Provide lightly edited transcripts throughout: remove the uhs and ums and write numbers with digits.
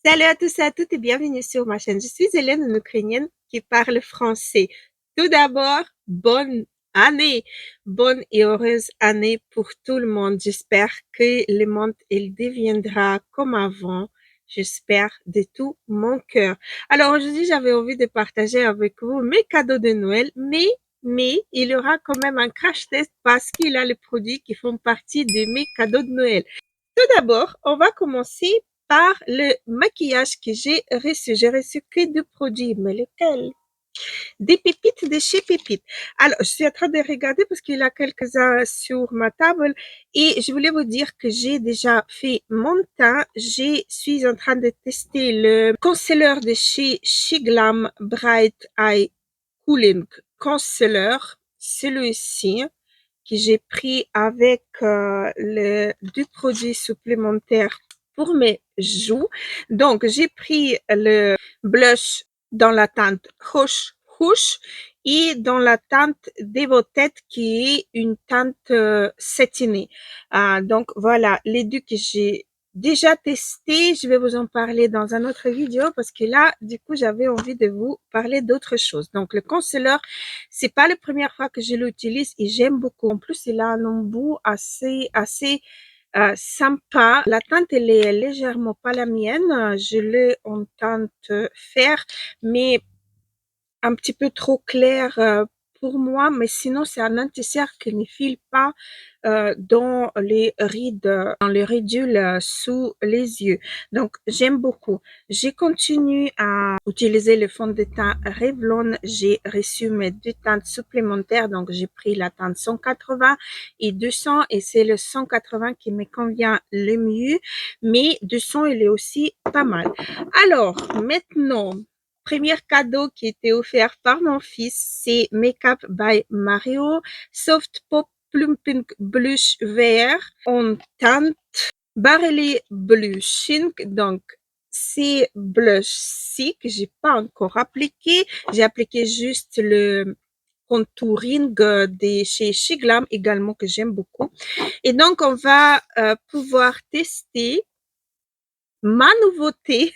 Salut à tous et à toutes et bienvenue sur ma chaîne. Je suis Hélène, une Ukrainienne qui parle français. Tout d'abord, bonne année, bonne et heureuse année pour tout le monde. J'espère que le monde, il deviendra comme avant. J'espère de tout mon cœur. Alors aujourd'hui, j'avais envie de partager avec vous mes cadeaux de Noël, mais il y aura quand même un crash test parce qu'il a les produits qui font partie de mes cadeaux de Noël. Tout d'abord, on va commencer par le maquillage que j'ai reçu. J'ai reçu que deux produits, mais lesquels? Des pépites de chez Pépites. Alors, je suis en train de regarder parce qu'il y a quelques-uns sur ma table et je voulais vous dire que j'ai déjà fait mon teint. Je suis en train de tester le concealer de chez Shiglam Bright Eye Cooling Concealer. Celui-ci que j'ai pris avec les deux produits supplémentaires pour mes joues. Donc, j'ai pris le blush dans la teinte Rouge Rouge et dans la teinte de vos têtes qui est une teinte satinée. Donc, voilà les deux que j'ai déjà testé. Je vais vous en parler dans une autre vidéo parce que là, du coup, j'avais envie de vous parler d'autre chose. Donc, le concealer, c'est pas la première fois que je l'utilise et j'aime beaucoup. En plus, il a un embout assez sympa. La teinte, elle est légèrement pas la mienne. Je l'ai en teinte fer, mais un petit peu trop clair pour moi, mais sinon c'est un anti-cercle qui ne file pas dans les rides, dans les ridules sous les yeux. Donc j'aime beaucoup. J'ai continué à utiliser le fond de teint Revlon. J'ai reçu mes deux teintes supplémentaires, donc j'ai pris la teinte 180 et 200 et c'est le 180 qui me convient le mieux, mais 200 il est aussi pas mal. Alors maintenant, premier cadeau qui était offert par mon fils, c'est Makeup by Mario Soft Pop Plumping Blush Vert en teinte Barely Blushing. Donc, c'est blush-ci que j'ai pas encore appliqué. J'ai appliqué juste le contouring de chez Shiglam également que j'aime beaucoup. Et donc, on va pouvoir tester ma nouveauté.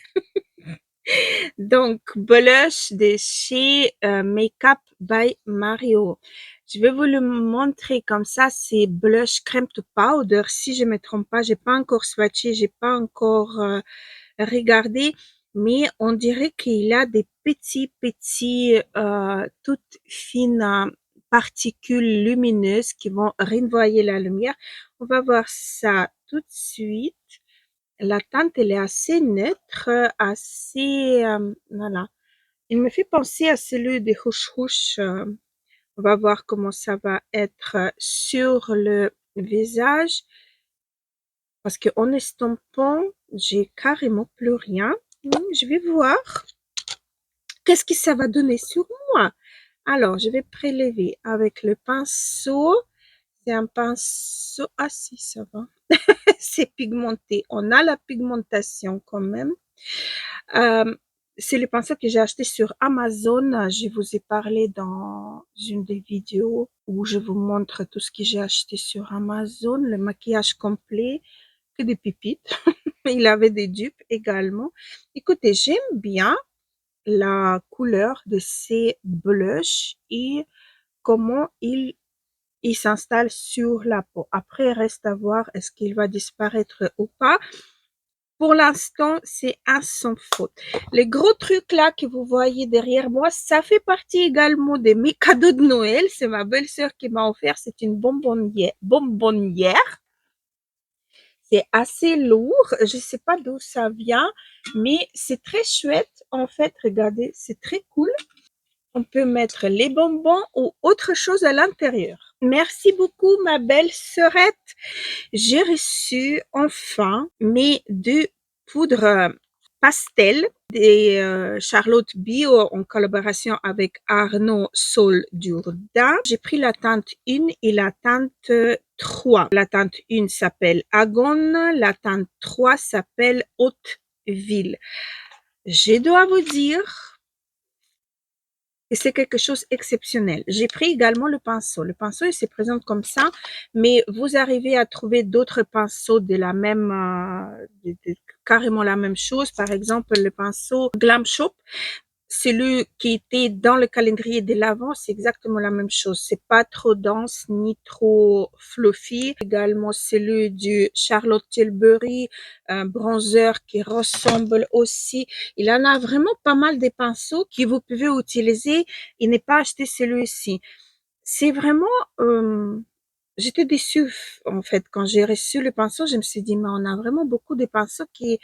Donc, blush de chez Makeup by Mario. Je vais vous le montrer comme ça. C'est blush crème to powder. Si je me trompe pas, j'ai pas encore swatché, j'ai pas encore regardé, mais on dirait qu'il a des petits, toutes fines particules lumineuses qui vont renvoyer la lumière. On va voir ça tout de suite. La teinte, elle est assez neutre, assez, voilà. Il me fait penser à celui de Hush Hush. On va voir comment ça va être sur le visage. Parce qu'en estampant, j'ai carrément plus rien. Je vais voir qu'est-ce que ça va donner sur moi. Alors, je vais prélever avec le pinceau. C'est un pinceau. Ah si, ça va. C'est pigmenté. On a la pigmentation quand même. C'est le pinceau que j'ai acheté sur Amazon. Je vous ai parlé dans une des vidéos où je vous montre tout ce que j'ai acheté sur Amazon. Le maquillage complet, que des pépites. Il avait des dupes également. Écoutez, j'aime bien la couleur de ces blushs et comment il s'installe sur la peau. Après, reste à voir est-ce qu'il va disparaître ou pas. Pour l'instant, c'est un sans faute. Les gros trucs là que vous voyez derrière moi, ça fait partie également de mes cadeaux de Noël. C'est ma belle-sœur qui m'a offert. C'est une bonbonnière. C'est assez lourd. Je sais pas d'où ça vient, mais c'est très chouette. En fait, regardez, c'est très cool. On peut mettre les bonbons ou autre chose à l'intérieur. Merci beaucoup, ma belle sœurette. J'ai reçu enfin mes deux poudres pastel des Charlotte Bio en collaboration avec Arnaud Sol Jourdain. J'ai pris la teinte 1 et la teinte 3. La teinte 1 s'appelle Agone, la teinte 3 s'appelle Haute Ville. Je dois vous dire et c'est quelque chose d'exceptionnel. J'ai pris également le pinceau. Le pinceau, il se présente comme ça, mais vous arrivez à trouver d'autres pinceaux de la même, carrément la même chose. Par exemple, le pinceau Glam Shop, celui qui était dans le calendrier de l'Avent, c'est exactement la même chose. C'est pas trop dense ni trop fluffy. Également celui du Charlotte Tilbury, un bronzer qui ressemble aussi. Il en a vraiment pas mal de pinceaux que vous pouvez utiliser et ne pas acheter celui-ci. C'est vraiment, j'étais déçue en fait quand j'ai reçu le pinceau. Je me suis dit, mais on a vraiment beaucoup de pinceaux qui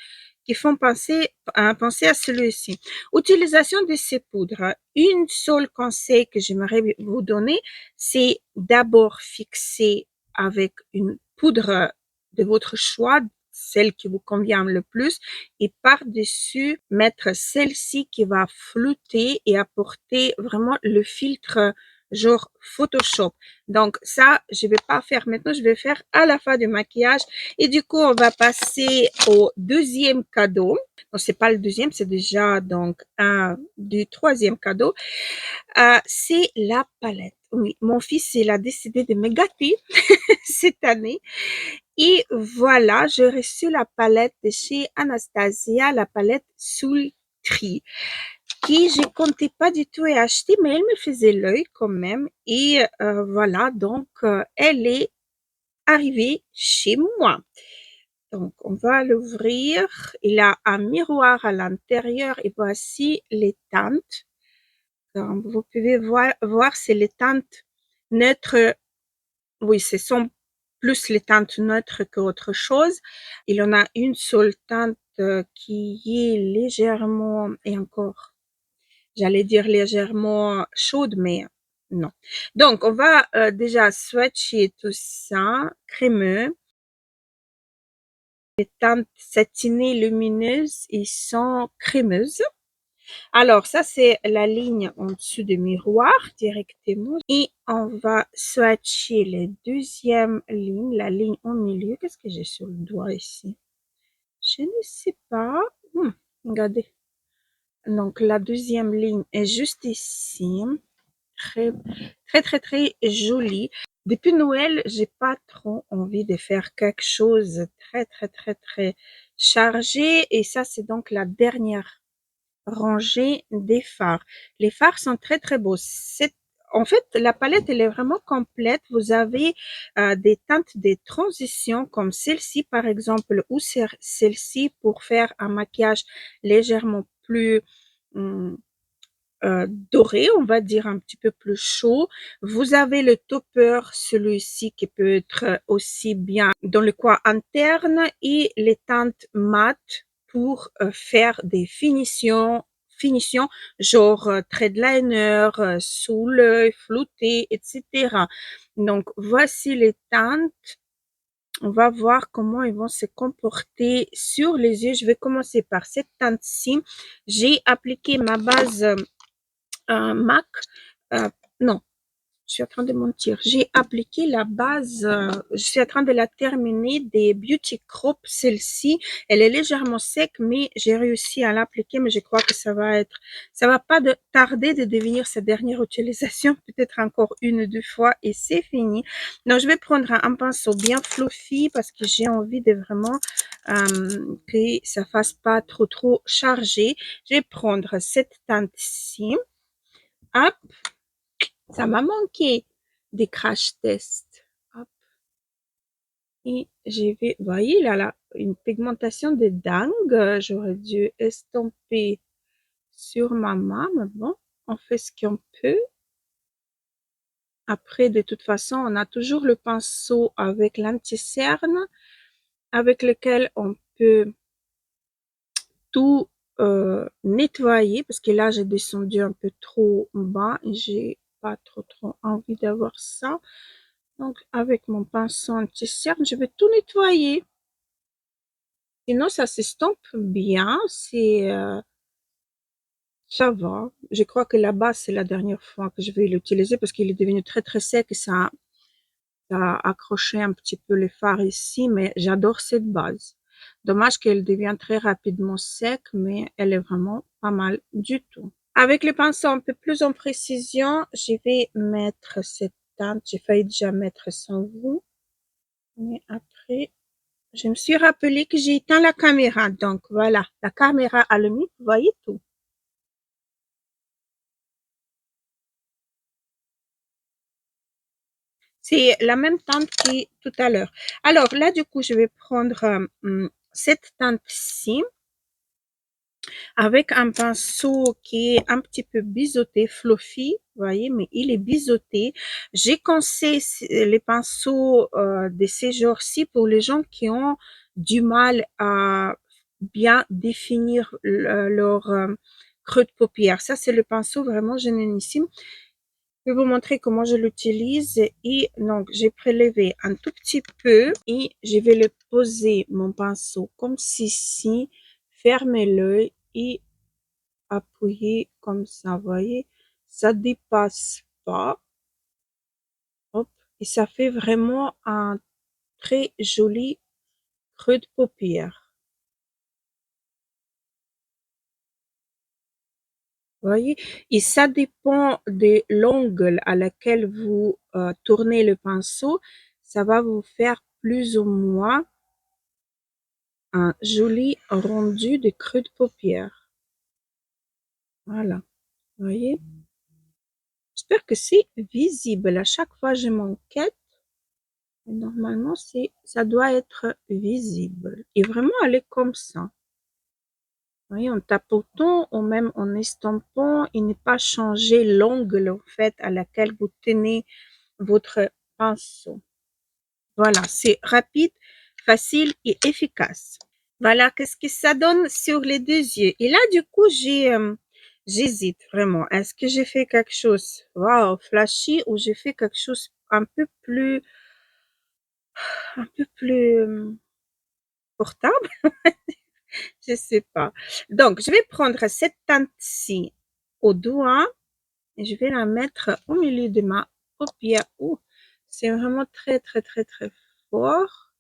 font penser à celui-ci. Utilisation de ces poudres. Une seule conseil que j'aimerais vous donner, c'est d'abord fixer avec une poudre de votre choix, celle qui vous convient le plus, et par-dessus mettre celle-ci qui va flotter et apporter vraiment le filtre genre Photoshop. Donc ça, je vais pas faire maintenant, je vais faire à la fin du maquillage. Et du coup, on va passer au deuxième cadeau. Non, c'est pas le deuxième, c'est déjà donc un du troisième cadeau. C'est la palette. Oui, mon fils, il a décidé de me gâter cette année. Et voilà, j'ai reçu la palette de chez Anastasia, la palette Sultry, qui je comptais pas du tout acheter, mais elle me faisait l'œil quand même. Et voilà, donc elle est arrivée chez moi. Donc, on va l'ouvrir. Il a un miroir à l'intérieur et voici les teintes. Comme vous pouvez voir c'est les teintes neutres. Oui, ce sont plus les teintes neutres qu'autre chose. Il en a une seule teinte qui est légèrement, et encore, j'allais dire légèrement chaude, mais non. Donc, on va déjà swatcher tout ça, crémeux. Les teintes satinées lumineuses et sont crémeuses. Alors, ça, c'est la ligne en dessous du miroir directement. Et on va swatcher la deuxième ligne, la ligne au milieu. Qu'est-ce que j'ai sur le doigt ici? Je ne sais pas. Regardez. Donc, la deuxième ligne est juste ici. Très, très, très, très jolie. Depuis Noël, j'ai pas trop envie de faire quelque chose très, très, très, très chargé. Et ça, c'est donc la dernière rangée des fards. Les fards sont très, très beaux. En fait, la palette, elle est vraiment complète. Vous avez des teintes de transition comme celle-ci, par exemple, ou celle-ci pour faire un maquillage légèrement plus hum, doré, on va dire un petit peu plus chaud. Vous avez le topper, celui-ci qui peut être aussi bien dans le coin interne et les teintes mat pour faire des finitions genre thread liner, sous l'œil, flouté, etc. Donc voici les teintes. On va voir comment ils vont se comporter sur les yeux. Je vais commencer par cette teinte-ci. J'ai appliqué ma base MAC, non, je suis en train de mentir. J'ai appliqué la base, je suis en train de la terminer des Beauty Crop. Celle-ci, elle est légèrement sec, mais j'ai réussi à l'appliquer, mais je crois que ça va pas tarder de devenir sa dernière utilisation, peut-être encore une ou deux fois et c'est fini. Donc, je vais prendre un pinceau bien fluffy parce que j'ai envie de vraiment que ça fasse pas trop chargé. Je vais prendre cette teinte-ci. Hop, ça m'a manqué des crash tests. Hop. Et j'ai vu, vous voyez, il a là une pigmentation de dingue. J'aurais dû estomper sur ma main, mais bon, on fait ce qu'on peut. Après, de toute façon, on a toujours le pinceau avec l'anti-cerne avec lequel on peut tout nettoyer parce que là, j'ai descendu un peu trop bas et j'ai pas trop envie d'avoir ça. Donc, avec mon pinceau anti-cerne, je vais tout nettoyer. Sinon, ça s'estompe bien. Ça va. Je crois que là-bas, c'est la dernière fois que je vais l'utiliser parce qu'il est devenu très sec et ça a accroché un petit peu les fards ici, mais j'adore cette base. Dommage qu'elle devient très rapidement sec, mais elle est vraiment pas mal du tout. Avec le pinceau un peu plus en précision, je vais mettre cette teinte. J'ai failli déjà mettre sans vous, mais après, je me suis rappelé que j'ai éteint la caméra. Donc voilà, la caméra allumée, vous voyez tout. C'est la même teinte que tout à l'heure. Alors là, du coup, je vais prendre cette teinte-ci avec un pinceau qui est un petit peu biseauté, fluffy, vous voyez, mais il est biseauté. J'ai conseillé les pinceaux de ces jours-ci pour les gens qui ont du mal à bien définir leur creux de paupière. Ça, c'est le pinceau vraiment génialissime. Je vais vous montrer comment je l'utilise. Et donc, j'ai prélevé un tout petit peu et je vais le poser mon pinceau comme ceci. Fermez l'œil et appuyer comme ça, vous voyez, ça dépasse pas. Hop, et ça fait vraiment un très joli creux de paupière. Vous voyez, et ça dépend de l'angle à laquelle vous tournez le pinceau, ça va vous faire plus ou moins un joli rendu de creux de paupière. Voilà, vous voyez. J'espère que c'est visible. À chaque fois, je m'enquête. Normalement, ça doit être visible. Et vraiment aller comme ça. Vous voyez, en tapotant ou même en estampant, et ne pas changer l'angle en fait à laquelle vous tenez votre pinceau. Voilà, c'est rapide, facile et efficace. Voilà, qu'est-ce que ça donne sur les deux yeux. Et là, du coup, j'hésite vraiment. Est-ce que j'ai fait quelque chose, wow, flashy, ou j'ai fait quelque chose un peu plus portable? Je sais pas. Donc, je vais prendre cette teinte-ci au doigt et je vais la mettre au milieu de ma paupière. Ouh, c'est vraiment très, très, très, très fort.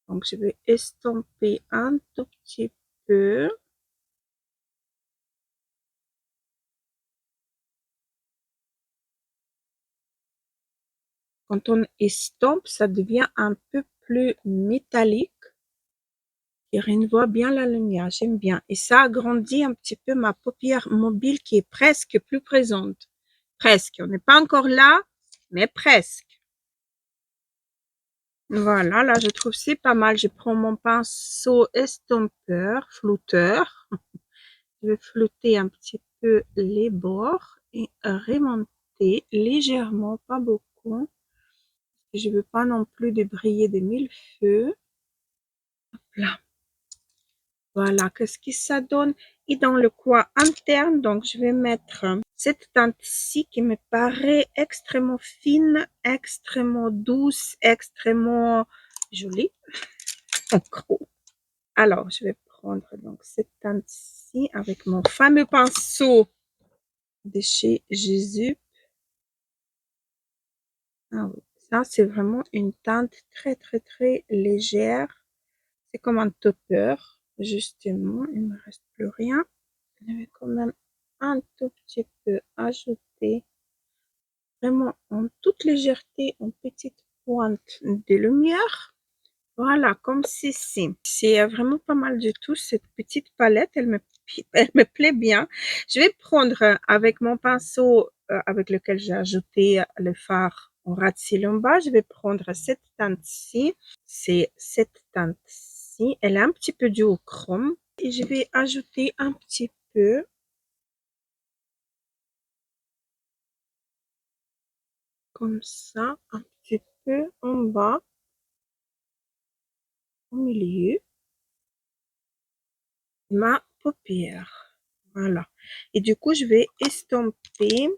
Donc, je vais estomper un tout petit peu. Quand on estompe, ça devient un peu plus métallique. Et on voit bien la lumière, j'aime bien. Et ça agrandit un petit peu ma paupière mobile qui est presque plus présente. Presque. On n'est pas encore là, mais presque. Voilà, là, je trouve c'est pas mal. Je prends mon pinceau estompeur, flouteur. Je vais flouter un petit peu les bords et remonter légèrement, pas beaucoup. Je veux pas non plus de briller de mille feux. Là. Voilà, qu'est-ce que ça donne? Et dans le coin interne, donc je vais mettre cette teinte-ci qui me paraît extrêmement fine, extrêmement douce, extrêmement jolie. En gros. Alors, je vais prendre donc cette teinte-ci avec mon fameux pinceau de chez Jésus. Ah oui, ça c'est vraiment une teinte très très très légère. C'est comme un topper, justement. Il ne me reste plus rien. Je vais quand même un tout petit peu ajouter vraiment en toute légèreté, en petite pointe de lumière. Voilà, comme ceci. C'est vraiment pas mal du tout, cette petite palette, elle me plaît bien. Je vais prendre avec mon pinceau avec lequel j'ai ajouté le fard en ras de cils en bas, je vais prendre cette teinte-ci. C'est cette teinte-ci. Elle est un petit peu du chrome. Et je vais ajouter un petit peu comme ça, un petit peu en bas, au milieu. Ma paupière. Voilà. Et du coup, je vais estomper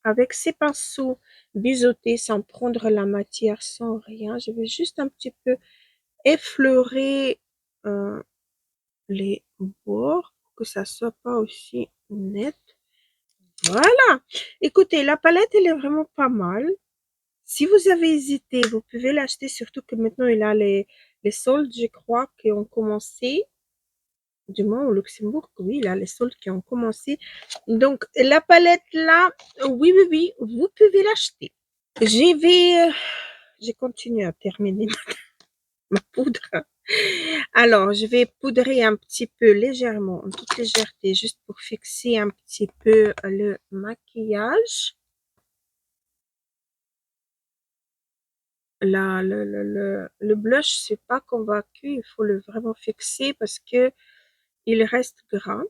avec ces pinceaux biseautés sans prendre la matière, sans rien. Je vais juste un petit peu effleurer les bords pour que ça soit pas aussi net. Voilà. Écoutez, la palette, elle est vraiment pas mal. Si vous avez hésité, vous pouvez l'acheter, surtout que maintenant, il a les soldes, je crois, qui ont commencé. Du moins au Luxembourg, oui, là, les soldes qui ont commencé. Donc, la palette là, oui, oui, oui, vous pouvez l'acheter. J'ai continué à terminer ma poudre. Alors, je vais poudrer un petit peu légèrement, en toute légèreté, juste pour fixer un petit peu le maquillage. Là, le blush, je suis pas convaincue, il faut le vraiment fixer parce que il reste gras.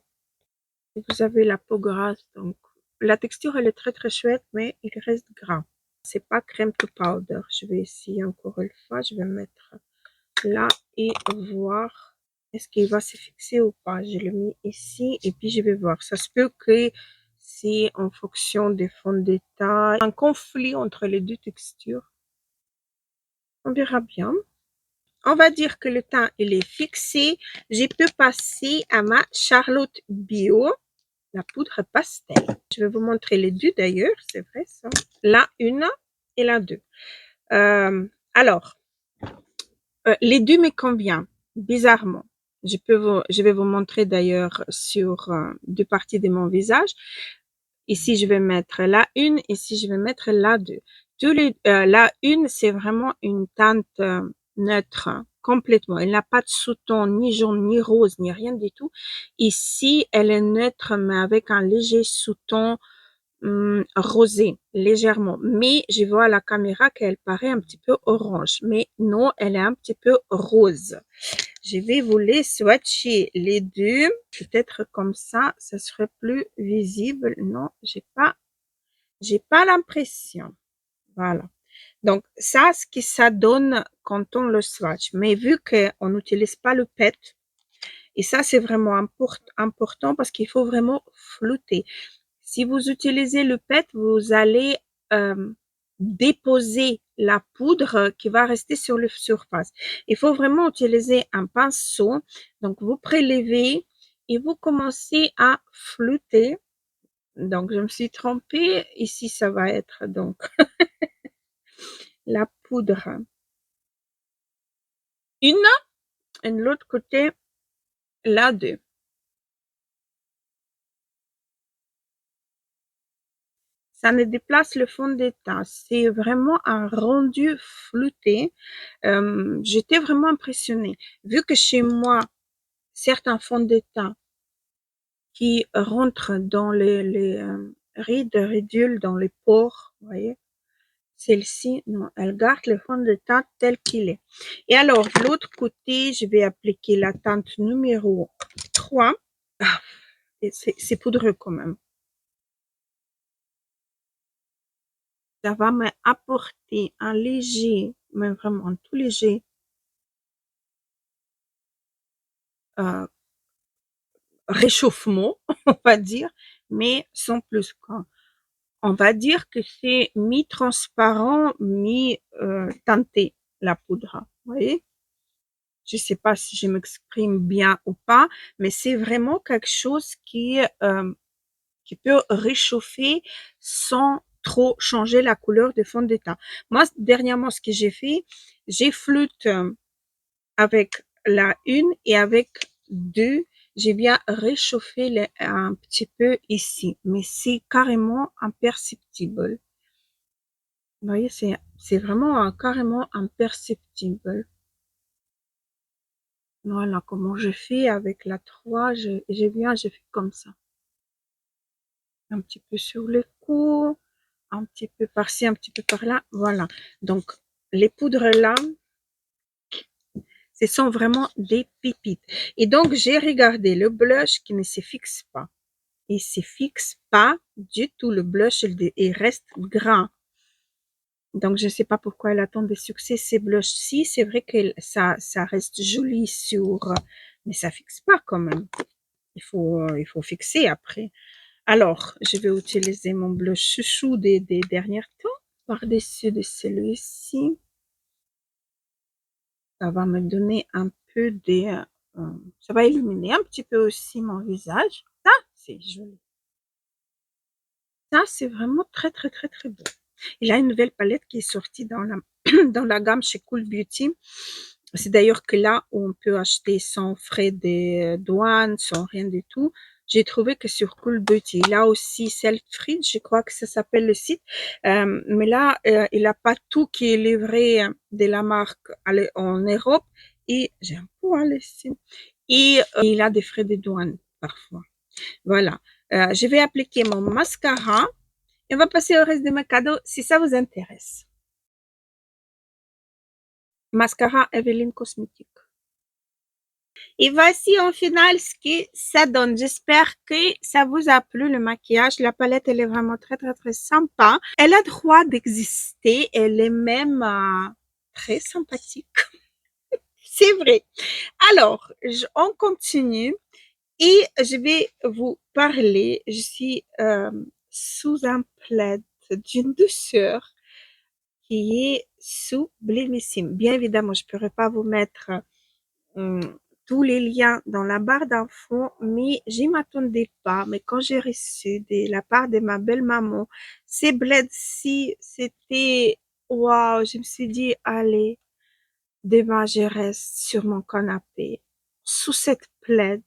Vous avez la peau grasse, donc la texture, elle est très très chouette, mais il reste gras. C'est pas crème to powder. Je vais essayer encore une fois. Je vais mettre là et voir est-ce qu'il va se fixer ou pas. Je le mets ici et puis je vais voir. Ça se peut que c'est en fonction des fonds de teint, un conflit entre les deux textures. On verra bien. On va dire que le teint il est fixé. Je peux passer à ma Charlotte Bio, la poudre pastel. Je vais vous montrer les deux d'ailleurs, c'est vrai ça. La 1 et la 2. Alors, les deux me conviennent, bizarrement. Je vais vous montrer d'ailleurs sur deux parties de mon visage. Ici, je vais mettre la 1, ici, je vais mettre la 2. La 1, c'est vraiment une teinte neutre, complètement. Elle n'a pas de sous-ton, ni jaune, ni rose, ni rien du tout. Ici, elle est neutre, mais avec un léger sous-ton rosé, légèrement. Mais je vois à la caméra qu'elle paraît un petit peu orange. Mais non, elle est un petit peu rose. Je vais vous les swatcher les deux. Peut-être comme ça serait plus visible. Non, j'ai pas l'impression. Voilà. Donc, ça, ce que ça donne quand on le swatch. Mais vu qu'on n'utilise pas le PET, et ça, c'est vraiment important parce qu'il faut vraiment flouter. Si vous utilisez le PET, vous allez déposer la poudre qui va rester sur la surface. Il faut vraiment utiliser un pinceau. Donc, vous prélevez et vous commencez à flouter. Donc, je me suis trompée. Ici, ça va être donc la poudre. Une et de l'autre côté, la deux. Ça ne déplace le fond de teint. C'est vraiment un rendu flouté. J'étais vraiment impressionnée. Vu que chez moi, certains fonds de teint qui rentrent dans les rides, ridules, dans les pores, vous voyez, celle-ci, non, elle garde le fond de teint tel qu'il est. Et alors, de l'autre côté, je vais appliquer la teinte numéro 3. Ah, c'est poudreux quand même. Ça va m'apporter un léger, mais vraiment tout léger, euh, réchauffement, on va dire, mais sans plus quoi. On va dire que c'est mi-transparent, mi-teinté, la poudre. Vous voyez? Je sais pas si je m'exprime bien ou pas, mais c'est vraiment quelque chose qui peut réchauffer sans trop changer la couleur de fond de teint. Moi, dernièrement, ce que j'ai fait, j'ai flûte avec la 1 et avec 2, j'ai bien réchauffé un petit peu ici, mais c'est carrément imperceptible. Vous voyez, c'est vraiment carrément imperceptible. Voilà comment je fais avec la 3, j'ai fait comme ça. Un petit peu sur le cou, un petit peu par-ci, un petit peu par-là. Voilà. Donc, les poudres là, ce sont vraiment des pépites. Et donc, j'ai regardé le blush qui ne se fixe pas. Il se fixe pas du tout. Le blush, il reste gras. Donc, je ne sais pas pourquoi elle a tant de succès, ces blushs-ci. C'est vrai que ça reste joli sur, mais ça fixe pas quand même. Il faut fixer après. Alors, je vais utiliser mon blush chouchou des derniers temps par-dessus de celui-ci. Ça va me donner un peu ça va illuminer un petit peu aussi mon visage. Ça, c'est joli. Ça, c'est vraiment très, très, très, très beau. Il y a une nouvelle palette qui est sortie dans la, dans la gamme chez Cool Beauty. C'est d'ailleurs que là où on peut acheter sans frais de douane, sans rien du tout. J'ai trouvé que sur Cool Beauty, il a aussi Selfridge, je crois que ça s'appelle le site. Mais là, il n'a pas tout qui est livré de la marque en Europe. Et j'ai un poil ici. Et il a des frais de douane parfois. Voilà. Je vais appliquer mon mascara et on va passer au reste de mes cadeaux si ça vous intéresse. Mascara Eveline Cosmétique. Et voici en finale ce que ça donne. J'espère que ça vous a plu le maquillage. La palette, elle est vraiment très, très, très sympa. Elle a droit d'exister. Elle est même très sympathique. C'est vrai. Alors, on continue et je vais vous parler. Je suis sous un plaid d'une douceur qui est sublimissime. Bien évidemment, je ne pourrais pas vous mettre tous les liens dans la barre d'infos, mais je m'attendais pas. Mais quand j'ai reçu de la part de ma belle maman, ces bleds-ci, c'était waouh, je me suis dit, allez, demain je reste sur mon canapé, sous cette plaid,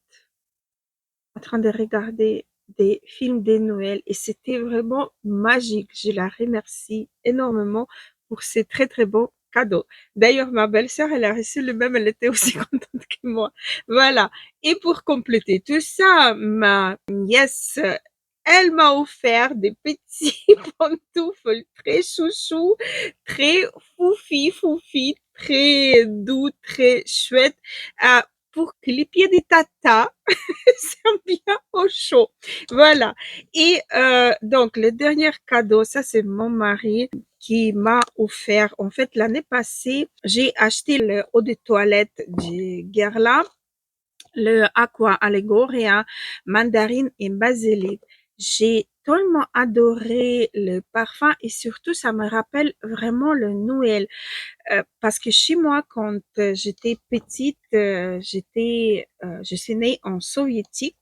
en train de regarder des films de Noël et c'était vraiment magique. Je la remercie énormément pour ces très très beaux cadeaux. D'ailleurs, ma belle-sœur, elle a reçu le même, elle était aussi contente que moi. Voilà. Et pour compléter tout ça, ma nièce, elle m'a offert des petits pantoufles très chouchous, très foufi, très doux, très chouettes, pour que les pieds des tatas sont bien au chaud. Voilà. Et donc, le dernier cadeau, ça c'est mon mari qui m'a offert. En fait, l'année passée, j'ai acheté le eau de toilette de Guerlain, le Aqua Allegoria, mandarine et basilic. J'ai tellement adoré le parfum et surtout, ça me rappelle vraiment le Noël. Parce que chez moi, quand j'étais petite, je suis née en soviétique.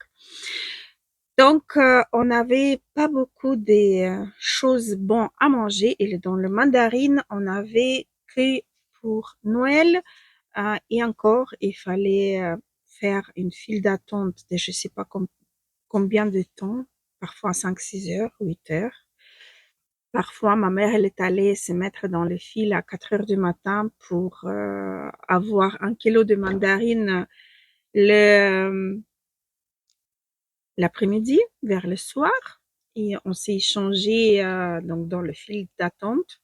Donc, on n'avait pas beaucoup de choses bonnes à manger. Et dans le mandarine, on avait que pour Noël. Et encore, il fallait faire une file d'attente de je sais pas combien de temps, parfois 5, 6 heures, 8 heures. Parfois, ma mère, elle est allée se mettre dans le fil à 4 heures du matin pour avoir 1 kilo de mandarine le, l'après-midi, vers le soir. Et on s'est échangé donc dans le fil d'attente.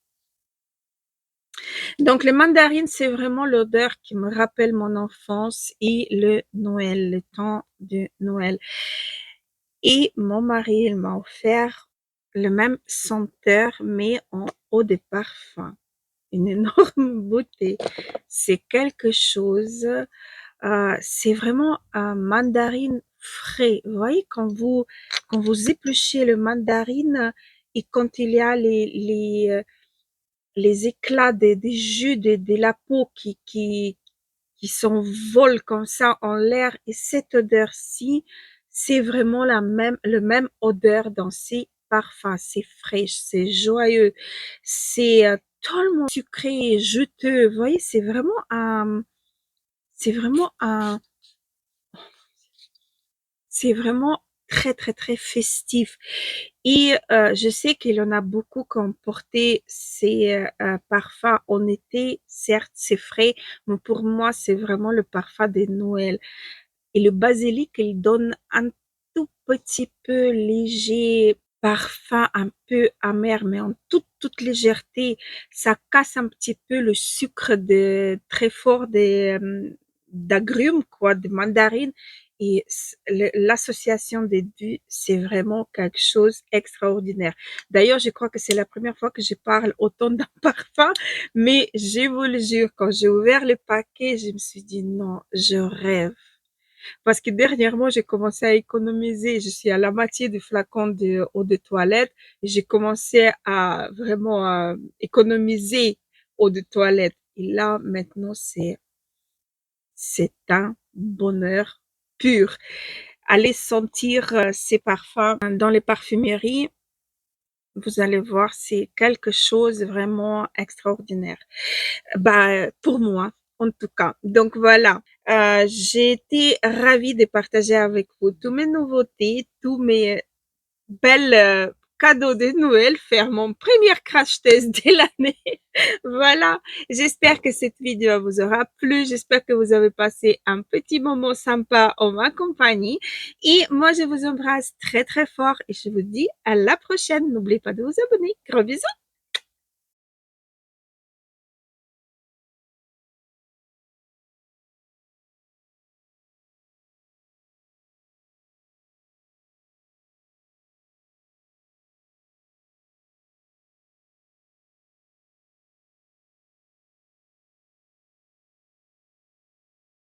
Donc, le mandarine, c'est vraiment l'odeur qui me rappelle mon enfance et le Noël, le temps de Noël. Et mon mari, il m'a offert le même senteur, mais en eau de parfum. Une énorme beauté. C'est quelque chose, c'est vraiment un mandarine frais. Vous voyez, quand vous épluchez le mandarine et quand il y a les éclats des jus de la peau qui s'envolent comme ça en l'air et cette odeur-ci, c'est vraiment le même odeur dans ces parfums. C'est frais, c'est joyeux, c'est tellement sucré, juteux. Vous voyez, c'est vraiment un, c'est vraiment très, très, très festif. Et je sais qu'il y en a beaucoup qui ont porté ces parfums en été. Certes, c'est frais, mais pour moi, c'est vraiment le parfum de Noël. Et le basilic, il donne un tout petit peu léger parfum, un peu amer, mais en toute légèreté. Ça casse un petit peu le sucre très fort d'agrumes, quoi, de mandarine. Et l'association des deux, c'est vraiment quelque chose d'extraordinaire. D'ailleurs, je crois que c'est la première fois que je parle autant d'un parfum, mais je vous le jure, quand j'ai ouvert le paquet, je me suis dit non, je rêve. Parce que dernièrement, j'ai commencé à économiser. Je suis à la moitié du flacon de eau de toilette et j'ai commencé à vraiment économiser eau de toilette. Et là, maintenant, c'est un bonheur pur. Allez sentir ces parfums dans les parfumeries. Vous allez voir, c'est quelque chose vraiment extraordinaire. Bah, pour moi, en tout cas. Donc voilà, j'ai été ravie de partager avec vous tous mes nouveautés, tous mes belles cadeaux de Noël, faire mon premier crash test de l'année. Voilà, j'espère que cette vidéo vous aura plu, j'espère que vous avez passé un petit moment sympa en ma compagnie et moi je vous embrasse très très fort et je vous dis à la prochaine. N'oubliez pas de vous abonner. Gros bisous!